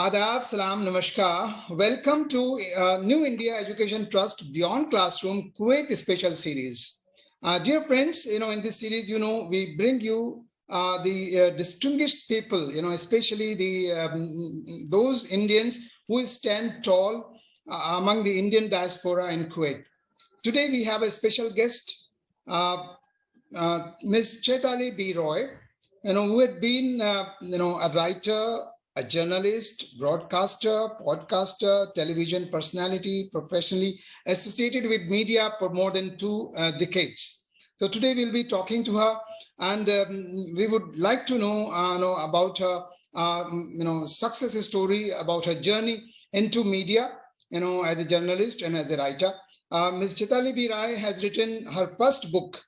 Adab, salam, namaskar. Welcome to New India Education Trust Beyond Classroom Kuwait special series. Dear friends, in this series, we bring you the distinguished people, especially those Indians who stand tall among the Indian diaspora in Kuwait. Today, we have a special guest, Ms. Chaitali B Roy, who had been, a writer, a journalist, broadcaster, podcaster, television personality, professionally associated with media for more than 2 decades. So today we'll be talking to her, and we would like to know about her, success story, about her journey into media, as a journalist and as a writer. Ms. Chaitali B Roy has written her first book,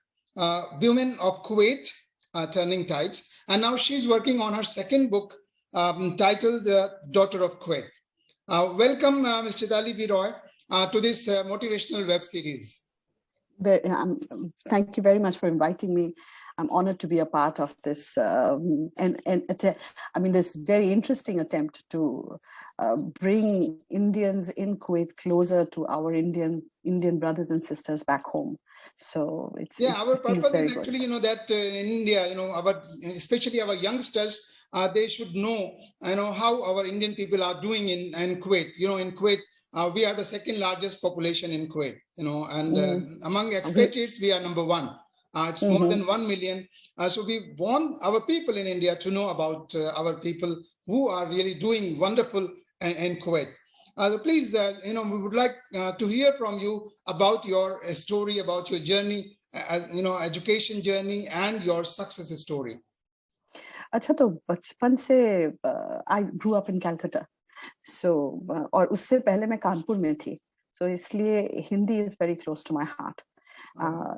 Women of Kuwait, Turning Tides, and now she's working on her second book, titled Daughter of Kuwait. Welcome, Ms. Chaitali B Roy, to this motivational web series. Thank you very much for inviting me. I'm honored to be a part of this, this very interesting attempt to bring Indians in Kuwait closer to our Indian brothers and sisters back home. So our purpose is actually, that in India, especially our youngsters, they should know, how our Indian people are doing in Kuwait. In Kuwait, we are the second largest population in Kuwait, and among expatriates, we are number one. It's more than 1 million. So we want our people in India to know about our people who are really doing wonderful in Kuwait. Please, we would like to hear from you about your story, about your journey, education journey, and your success story. अच्छा, तो बचपन से I grew up in Calcutta. So और उससे पहले मैं कानपुर में थी. So इसलिए Hindi is very close to my heart.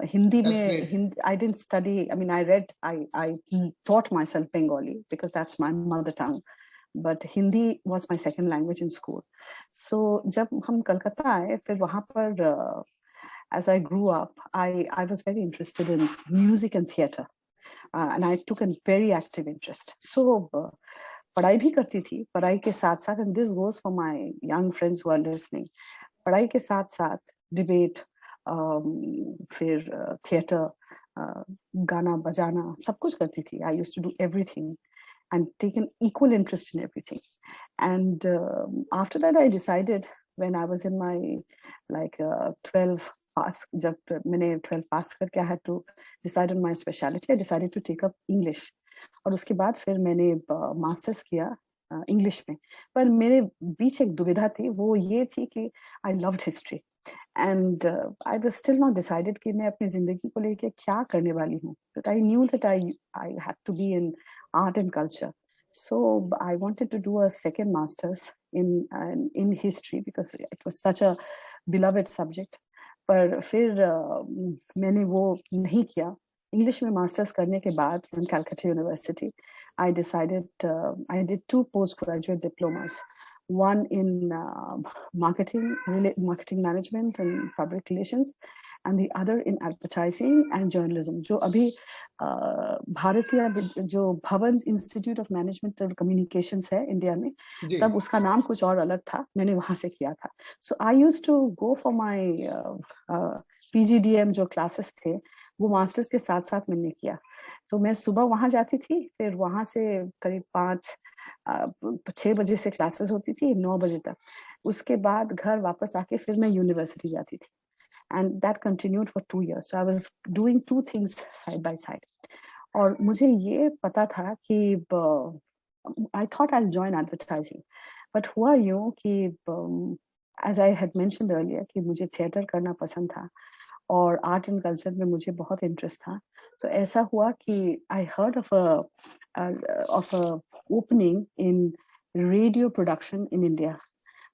Hindi mein, I didn't study. I taught myself Bengali because that's my mother tongue. But Hindi was my second language in school. So जब हम कलकत्ता आए, फिर वहाँ पर as I grew up, I was very interested in music and theatre. And I took a very active interest. So पढ़ाई भी करती थी, पढ़ाई के साथ-साथ, and this goes for my young friends who are listening. पढ़ाई के साथ-साथ debate, फिर theatre, गाना बजाना, सब कुछ करती थी. I used to do everything and take an equal interest in everything. And after that, I decided when I was in my 12 pass, जब मैंने 12 pass करके I had to decide on my specialty. I decided to take up English. और उसके बाद फिर मैंने masters किया English में. पर मेरे बीच एक दुविधा थी, वो ये थी कि I loved history. And I was still not decided कि मैं अपनी जिंदगी को लेके क्या करने वाली हूँ. But I knew that I had to be in art and culture. So I wanted to do a second master's in history because it was such a beloved subject. पर फिर मैंने वो नहीं किया. English में masters करने के बाद from Calcutta University, I decided I did 2 postgraduate diplomas. One in marketing management and public relations, and the other in advertising and journalism. जो अभी भारतीय जो भवन Institute of Management and Communications है इंडिया में, तब उसका नाम कुछ और अलग था. मैंने वहाँ से किया था. So I used to go for my PGDM जो classes थे, वो मास्टर्स के साथ साथ मैंने किया. तो मैं सुबह वहाँ जाती थी, फिर वहाँ से करीब 5-6 बजे से क्लासेस होती थी 9 बजे तक. उसके बाद घर वापस आके फिर मैं यूनिवर्सिटी जाती थी. And that continued for 2 years. So I was doing 2 things side by side. और मुझे ये पता था कि I thought I'll join advertising. But हुआ यूँ कि as I had mentioned earlier कि मुझे theatre करना पसंद था और art and culture में मुझे बहुत interest था. तो ऐसा हुआ कि I heard of a opening in radio production in India.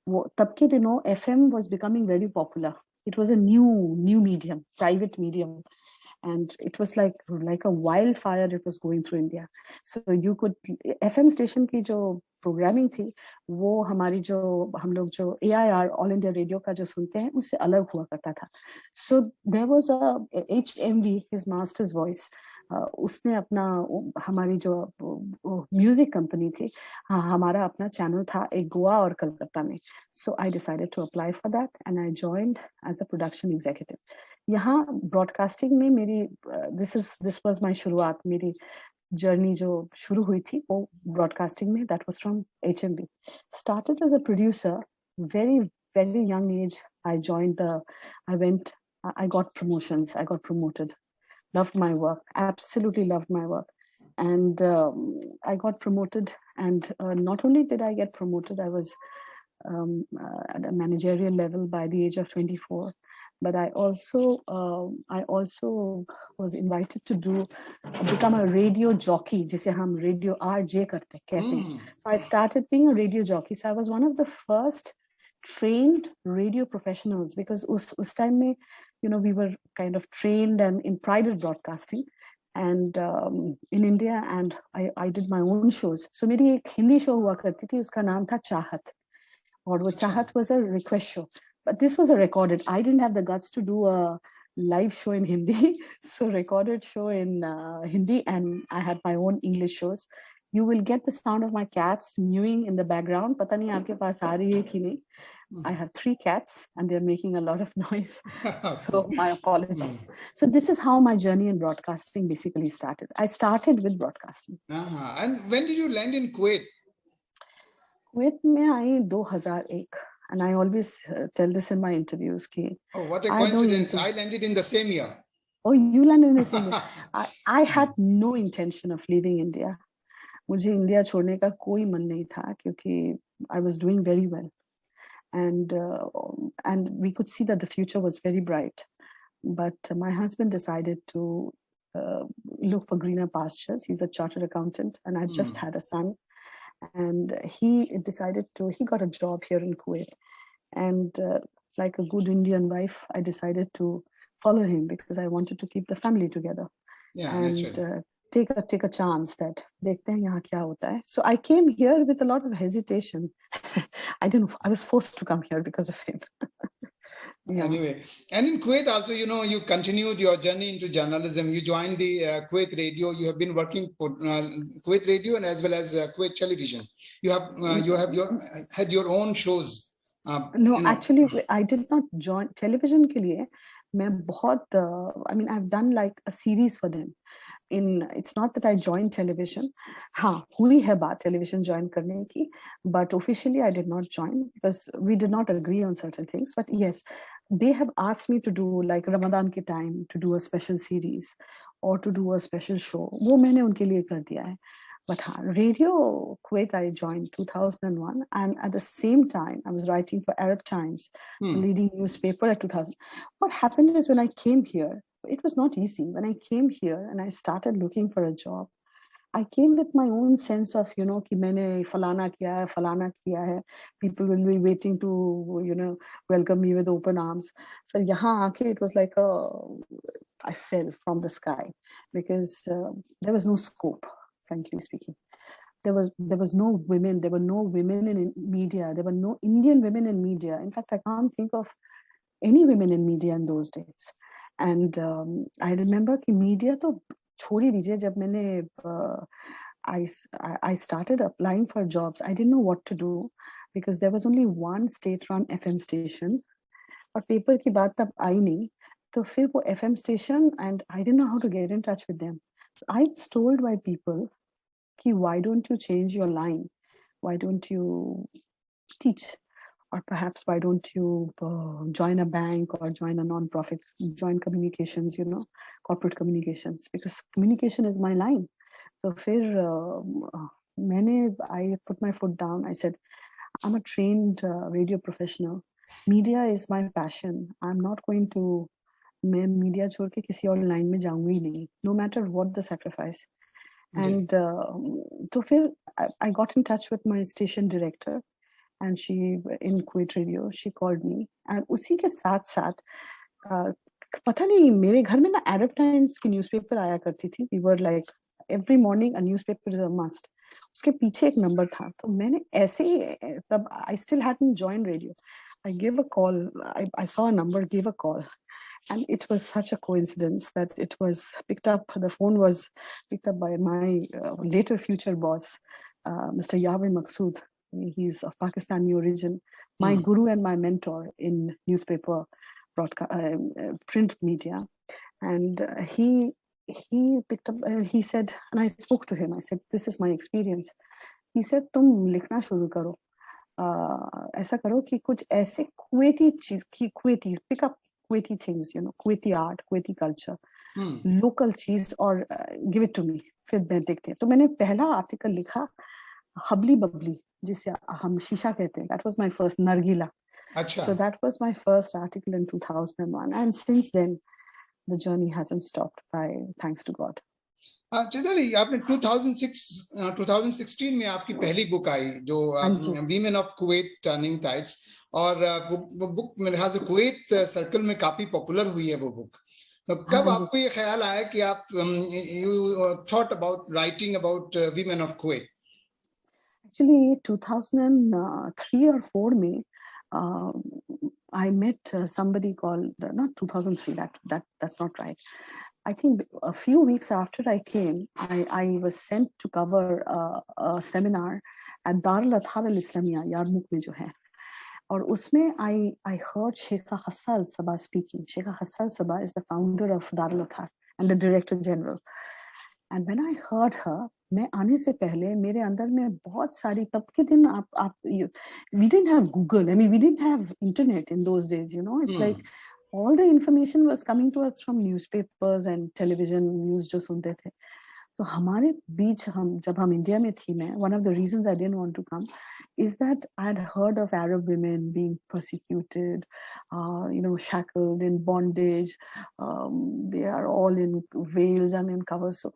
वो तब के दिनों FM was becoming very popular. It was a new medium, private medium. and it was like a wildfire. It was going through India. So you could FM station की जो programming थी, वो हमारी जो हम लोग जो AIR All India Radio का जो सुनते हैं उससे अलग हुआ करता था. So there was a HMV, his master's voice. उसने अपना हमारी जो म्यूजिक कंपनी थी, हमारा अपना चैनल था एक गोवा और कलकत्ता में. So I decided to apply for that and I joined as a production executive. यहाँ ब्रॉडकास्टिंग में मेरी this was my शुरुआत. मेरी जर्नी जो शुरू हुई थी वो ब्रॉडकास्टिंग में, that was from HMB. Started as a producer, very young age. I got promotions, I got promoted. Loved my work, absolutely loved my work. And I got promoted, and not only did I get promoted, I was at a managerial level by the age of 24. But I also was invited to become a radio jockey, जिसे हम radio RJ कहते हैं. So I started being a radio jockey. So I was one of the first trained radio professionals, because उस time में, we were kind of trained and in private broadcasting and in India, and I did my own shows. So मेरी एक Hindi show हुआ करती थी, उसका नाम था चाहत, और वो चाहत was a request show. But this was a recorded. I didn't have the guts to do a live show in Hindi, so recorded show in Hindi, and I had my own English shows. You will get the sound of my cats mewing in the background. पता नहीं आपके पास आ रही है कि नहीं. I have 3 cats and they're making a lot of noise. So my apologies. So this is how my journey in broadcasting basically started. I started with broadcasting. And when did you land in Kuwait? Kuwait में आई 2001. And I always tell this in my interviews. Oh, what a coincidence. I landed in the same year. Oh, you landed in the same year. I had no intention of leaving India. मुझे India छोड़ने का कोई मन नहीं था, क्योंकि I was doing very well. And we could see that the future was very bright. But my husband decided to look for greener pastures. He's a chartered accountant, and I just had a son. And he got a job here in Kuwait. And like a good Indian wife, I decided to follow him because I wanted to keep the family together. Yeah, and take a chance that dekhte hain yahan kya hota hai. So I came here with a lot of hesitation. I was forced to come here because of him. Yeah. Anyway, and in Kuwait also, you continued your journey into journalism. You joined the Kuwait Radio. You have been working for Kuwait Radio and as well as Kuwait Television. You have had your own shows. No, actually, I did not join television के लिए. मैं बहुत I've done like a series for them. It's not that I joined television. हाँ, हुई है बात television join करने की, but officially I did not join because we did not agree on certain things. But yes, they have asked me to do like Ramadan के time to do a special series or to do a special show. वो मैंने उनके लिए कर दिया है. But Radio Kuwait I joined 2001, and at the same time I was writing for Arab Times, the leading newspaper at 2000. What happened is when I came here, it was not easy. When I came here and I started looking for a job, I came with my own sense of, कि मैंने फलाना किया है. People will be waiting to, welcome me with open arms. So यहाँ आके it was like I fell from the sky because there was no scope, frankly speaking. There was no women. There were no women in media. There were no Indian women in media. In fact, I can't think of any women in media in those days. And I remember कि media तो छोड़ी दीजिए, जब मैंने I started applying for jobs. I didn't know what to do because there was only one state-run FM station. और paper की बात तब आई नहीं, तो फिर वो FM station, and I didn't know how to get in touch with them. So I was told by people कि why don't you change your line? Why don't you teach? Or perhaps why don't you join a bank or join a non-profit, join communications, corporate communications, because communication is my line. So I put my foot down. I said, I'm a trained radio professional. Media is my passion. I'm not going to मैं media छोड़ के किसी और line में जाऊंगी नहीं, no matter what the sacrifice. And तो फिर I got in touch with my station director. And she, in Kuwait Radio, she called me. And उसी के साथ पता नहीं मेरे घर में ना अरब टाइम्स की न्यूज़पेपर आया करती थी. We were like every morning a newspaper is a must. उसके पीछे एक नंबर था, तो मैंने ऐसे ही तब I still hadn't joined radio. I gave a call. I saw a number, gave a call, and it was such a coincidence that it was picked up. The phone was picked up by my later future boss, Mr. Yawir Maqsood. He's of Pakistani origin, my guru and my mentor in newspaper print media. And he picked up, he said, and I spoke to him, I said, this is my experience. He said, तुम लिखना शुरू करो, ऐसा करो कि कुछ ऐसे Kuwaiti चीज की, Kuwaiti, pick up Kuwaiti things, you know, Kuwaiti art, Kuwaiti culture, local चीज, और give it to me, फिर मैं देखते हैं. तो मैंने पहला आर्टिकल लिखा हबली बबली, जिसे हम शीशा कहते हैं. That was my first nargila. अच्छा. So that was my first article in 2001, and since then the journey hasn't stopped, thanks to God. Chaitali, आपने 2016 में आपकी पहली बुक आई जो women of Kuwait turning tides, और वो बुक मेरे ख्याल से कुवैत सर्कल में काफी पॉपुलर हुई है वो बुक. तो कब आपको ये ख्याल आया कि आप you thought about writing about women of Kuwait? Actually 2003 or 4 में I met somebody called, not 2003, that's not right. I think a few weeks after I came, I was sent to cover a seminar at Darul Athar al-Islamiyya, Yarmouk में जो है. और उसमें I heard Sheikha Hassal Sabah speaking. Sheikha Hassal Sabah is the founder of Darul Athar and the director general. And when I heard her, मैं आने से पहले मेरे अंदर में बहुत सारी, तब के दिन we didn't have Google. I mean, we didn't have internet in those days, you know. It's like all the information was coming to us from newspapers and television news जो सुनते थे. तो हमारे बीच जब हम इंडिया में थी, मैं, one of the reasons I didn't want to come is that I had heard of Arab women being persecuted, you know, shackled, in bondage. They are all in veils and in covers. So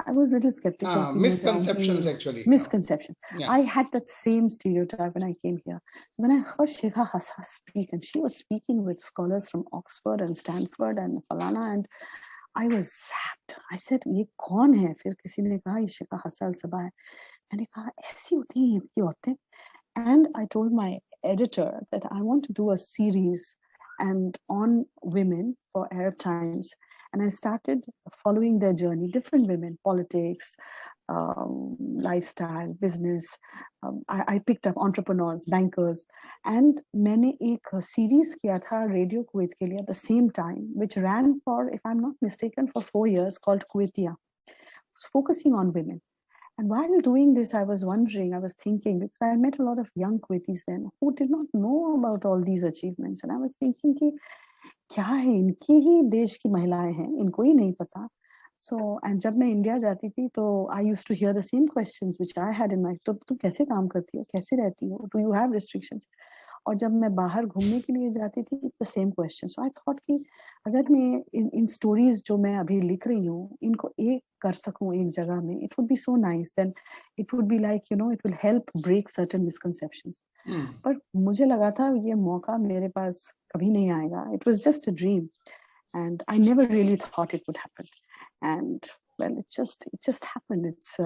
I was a little skeptical. Misconceptions, actually. Misconception. Yeah. I had that same stereotype when I came here. When I heard Sheikha Hassa speak, and she was speaking with scholars from Oxford and Stanford and Falana, and I was zapped. I said, ये कौन है? फिर किसी ने कहा ये शेखा हसन सबा है. मैंने कहा ऐसी होती हैं ये औरतें. And I told my editor that I want to do a series and on women for Arab Times, and I started following their journey, different women, politics, lifestyle, business. I picked up entrepreneurs, bankers, and मैंने एक series किया था Radio Kuwait के लिए at the same time, which ran for, if I'm not mistaken, for 4 years, called Kuwaitia, focusing on women. And while doing this, I was thinking, because I met a lot of young Kuwaitis then who did not know about all these achievements. And I was thinking कि क्या है, इनकी ही देश की महिलाएं हैं, इनको ही नहीं पता. So, and जब मैं इंडिया जाती थी तो I used to hear the same questions which I had in my, तो तुम कैसे काम करती हो, कैसे रहती हो, do you have restrictions? और जब मैं बाहर घूमने के लिए जाती थी, the same question. So I thought कि अगर मैं इन stories जो मैं अभी लिख रही हूँ, इनको एक कर सकूँ एक जगह में, it would be so nice. Then it would be like, you know, it will help break certain misconceptions. पर मुझे लगा था ये मौका मेरे पास कभी नहीं आएगा. It was just a dream, and I never really thought it would happen. And well, it just happened. It's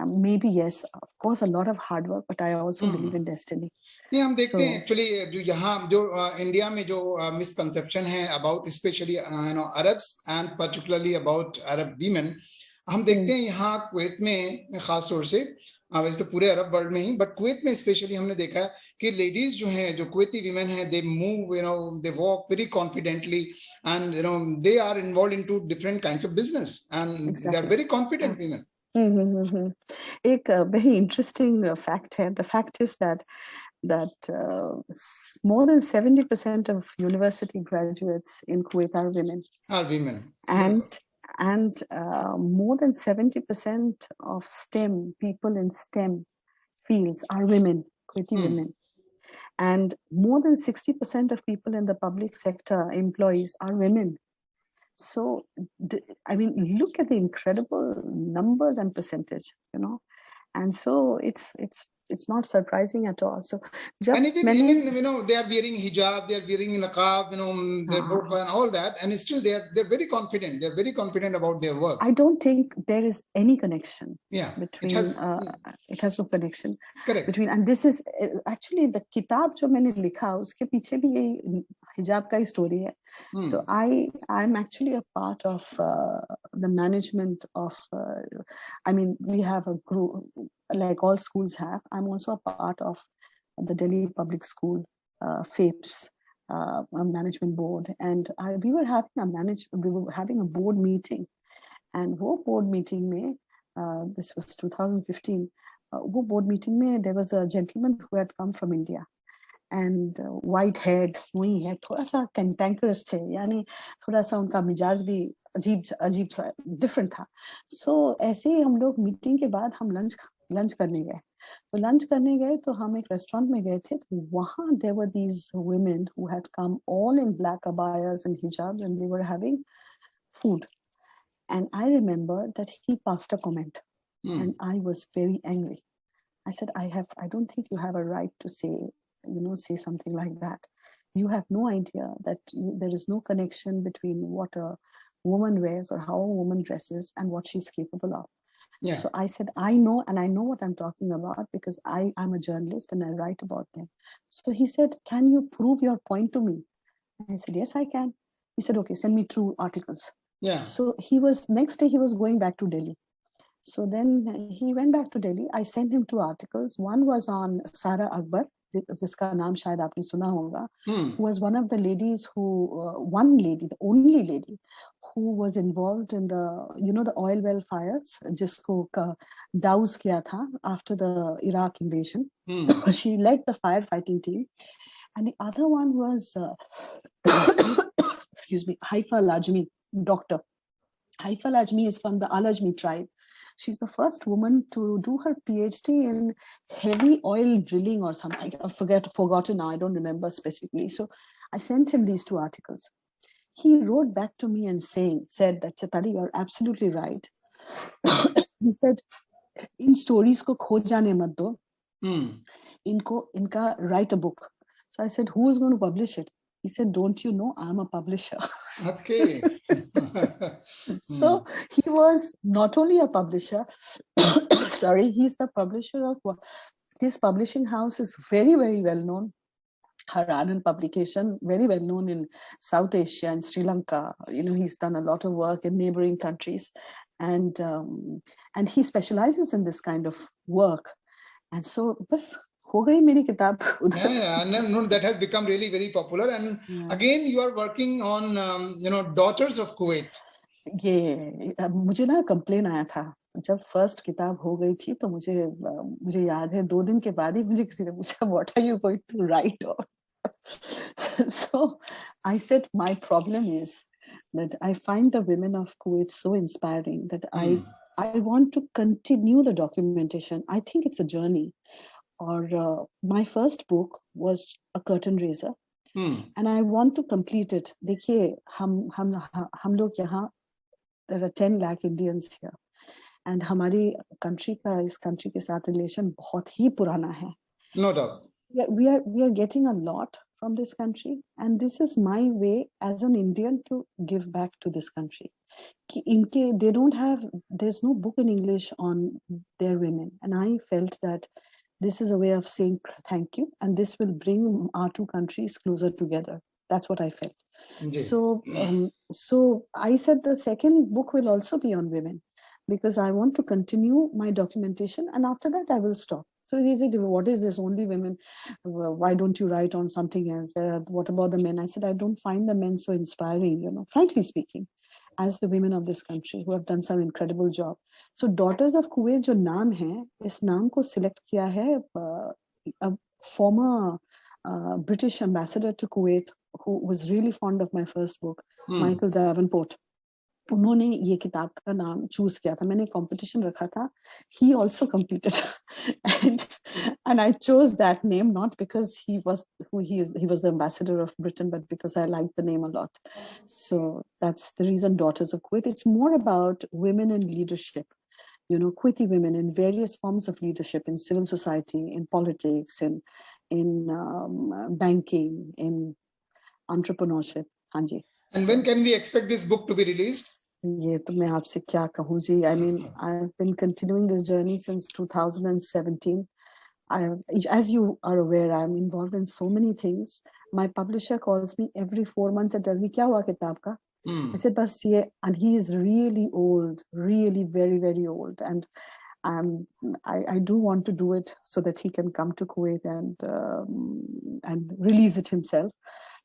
maybe, yes, of course, a lot of hard work, but I also believe in destiny. नहीं, हम देखते हैं actually जो यहाँ जो India में जो misconception है about specially you know Arabs and particularly about Arab women, हम देखते हैं यहाँ कुवैत में खास तौर से, वैसे तो पूरे अरब वर्ल्ड में ही, बट कुवैत में स्पेशली हमने देखा है कि लेडीज जो हैं, जो कुवैती वीमेन हैं, they move, you know, they walk very confidently, and you know they are involve into different kinds of business, and they are very confident women. एक very interesting fact है. The fact is that more than 70% of university graduates in Kuwait are women. And more than 70% of STEM people in STEM fields are women, Kuwaiti women. And more than 60% of people in the public sector employees are women. So, I mean, look at the incredible numbers and percentage, you know. And so it's it's not surprising at all. So and even they are wearing hijab, they are wearing niqab, their burqa and all that, and still they're very confident. They're very confident about their work. I don't think there is any connection. it Between has no connection. Correct. Between, and this is actually the kitab जो मैंने लिखा उसके पीछे भी यही hijab का ही story है. So I'm actually a part of the management of. We have a group like all schools have. I'm also a part of the Delhi Public School FAPES management board, and we were having a board meeting, and वो board meeting में this was 2015. वो board meeting में there was a gentleman who had come from India, and white haired, snowy hair, थोड़ा सा cantankerous थे, यानी थोड़ा सा उनका मिजाज भी अजीब सा different था. So ऐसे ही हम लोग meeting के बाद हम lunch करने गए. तो लंच करने गए तो हम एक रेस्टोरेंट में गए थे. तो वहाँ there were these women who had come all in black abayas and hijab, and they were having food. And I remember that he passed a comment, and I was very angry. I said, I don't think you have a right to say something like that. You have no idea that there is no connection between what a woman wears or how a woman dresses and what she's capable of. Yeah. So I said, I know, and I know what I'm talking about because I'm a journalist and I write about them. So he said, can you prove your point to me? And I said, yes, I can. He said, okay, send me 2 articles. Yeah. So next day he was going back to Delhi. So then he went back to Delhi. I sent him 2 articles. One was on Sara Akbar, जिसका नाम शायद आपने सुना होगा, who was one of the ladies the only lady who was involved in the oil well fires, जिसको douse किया था after the Iraq invasion. She led the firefighting team. And the other one was, excuse me, Haifa Lajmi, doctor. Haifa Lajmi is from the Al-Ajmi tribe. She's the first woman to do her PhD in heavy oil drilling or something. I've forgotten now. I don't remember specifically. So I sent him these 2 articles. He wrote back to me and said that, Chaitali, you're absolutely right. He said, in stories ko kho jaane mat do. Inka write a book. So I said, who is going to publish it? He said, don't you know I'm a publisher? Okay. So he was not only a publisher, he's the publisher of what? His publishing house is very, very well known. Hararan publication, very well known in South Asia and Sri Lanka. He's done a lot of work in neighboring countries, and he specializes in this kind of work. And so, हो गई मेरी किताब उधर. Yeah, no, that has become really very popular. And again, you are working on, Daughters of Kuwait. ये मुझे ना complain आया था जब फर्स्ट किताब हो गई थी, तो मुझे याद है 2 दिन के बाद ही मुझे किसी ने पूछा, what are you going to write on? So I said, my problem is that I find the women of Kuwait so inspiring that I want to continue the documentation. I think it's a journey. Or my first book was A Curtain Raiser, and I want to complete it. देखिए, हम लोग यहाँ, there are 10 lakh Indians here, and हमारी इस country के साथ relation बहुत ही पुराना है. No doubt. We are getting a lot from this country, and this is my way as an Indian to give back to this country. There's no book in English on their women, and I felt that this is a way of saying thank you, and this will bring our 2 countries closer together. That's what I felt. Indeed. So I said the second book will also be on women, because I want to continue my documentation, and after that I will stop. So he said, what is this, only women? Why don't you write on something else? What about the men? I said, I don't find the men so inspiring, frankly speaking, as the women of this country who have done some incredible job. So Daughters of Kuwait जो नाम है, इस नाम को select किया है a former British ambassador to Kuwait who was really fond of my first book, Michael Davenport. उन्होंने ये किताब का नाम चूज किया था. मैंने कंपटीशन रखा था. He also competed, and I chose that name not because he was the ambassador of Britain, but because I liked the name a lot. So that's the reason Daughters of Kuwait. It's more about women in leadership, Kuwaiti women in various forms of leadership, in civil society, in politics, in banking, in entrepreneurship. Hanji. And when can we expect this book to be released? ये तो मैं आपसे क्या कहूँ जी. I mean, I've been continuing this journey since 2017. As you are aware, I'm involved in so many things. My publisher calls me every 4 months and tells me, क्या हुआ किताब का? I said, बस ये, and he is really old, really very, very old. And I do want to do it so that he can come to Kuwait and release it himself.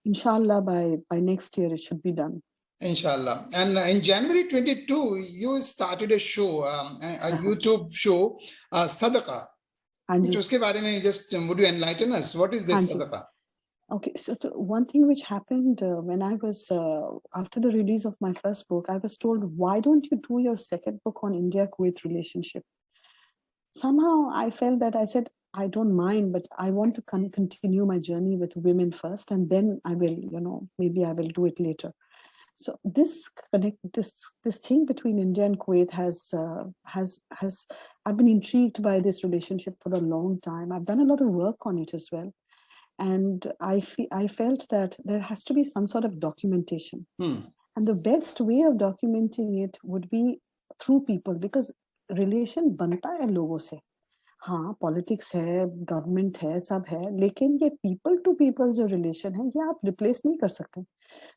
Inshallah, by next year, it should be done. Inshallah. And in January 22, you started a show, a YouTube show, Sadaqa. Uske baare mein just would you enlighten us? What is this Sadaqa? Okay, so one thing which happened when I was, after the release of my first book, I was told, why don't you do your second book on India-Kuwait relationship? Somehow I felt that I said, I don't mind, but I want to continue my journey with women first, and then I will, maybe I will do it later. So this thing between India and Kuwait has I've been intrigued by this relationship for a long time. I've done a lot of work on it as well. And I felt that there has to be some sort of documentation. And the best way of documenting it would be through people, because relation banta hai logo se. हाँ, politics है, government है, सब है, लेकिन ये people to people जो relation है, ये आप रिप्लेस नहीं कर सकते.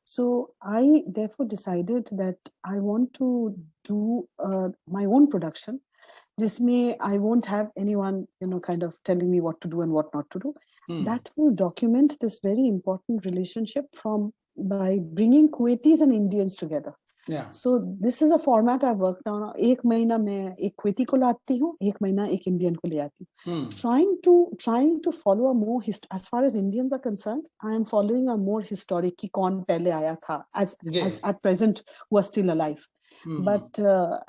So I therefore decided that I want to do my own production, जिसमें I won't have anyone, kind of telling me what to do and what not to do. That will document this very important relationship by bringing Kuwaitis and Indians together. Yeah. So this is a format I've worked on. एक महीना मैं एक क्वेती को लाती हूँ, एक महीना एक इंडियन को ले आती हूँ. Trying to follow a more as far as Indians are concerned, I am following a more historic कि कौन पहले आया था, as at present who are still alive. But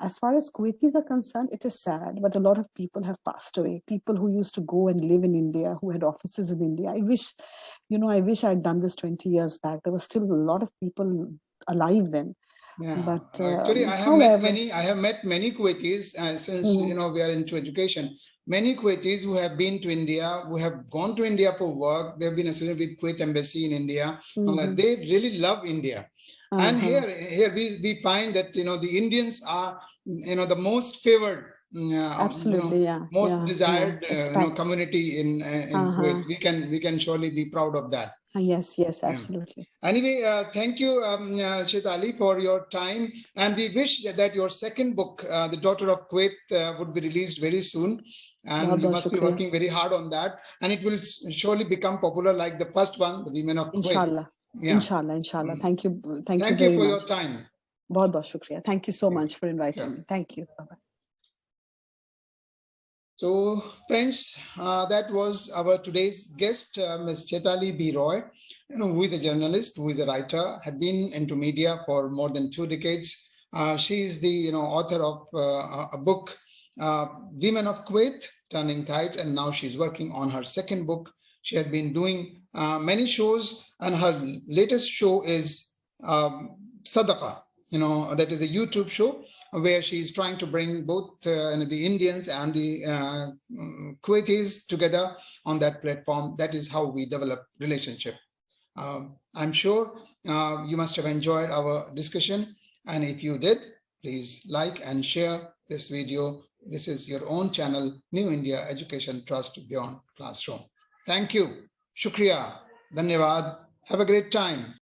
as far as Kuwaitis are concerned, it is sad, but a lot of people have passed away. People who used to go and live in India, who had offices in India. I wish I'd done this 20 years back. There were still a lot of people alive then. Yeah, but actually, I have met many Kuwaitis since we are into education. Many Kuwaitis who have been to India, who have gone to India for work. They've been associated with Kuwait embassy in India. They really love India. And here we find that the Indians are the most favored, absolutely, most desired community in Kuwait. We can surely be proud of that. Yes, absolutely. Anyway, thank you, Chaitali, for your time. And we wish that your second book, The Daughter of Kuwait, would be released very soon. And you must be working very hard on that. And it will surely become popular like the first one, The Women of Kuwait. Inshallah. Yeah. Inshallah. Thank you. Thank you very much. For your time. Bahut shukriya. Thank you so much for inviting me. Thank you. Bye-bye. So, friends, that was our today's guest, Ms. Chaitali B Roy, who is a journalist, who is a writer, had been into media for more than 2 decades. She is the author of a book, Women of Kuwait, Turning Tides, and now she's working on her second book. She has been doing many shows, and her latest show is Sadaqa, that is a YouTube show, where she is trying to bring both the Indians and the Kuwaitis together on that platform. That is how we develop relationship. I'm sure you must have enjoyed our discussion. And if you did, please like and share this video. This is your own channel, New India Education Trust Beyond Classroom. Thank you. Shukriya. Dhanyavad. Have a great time.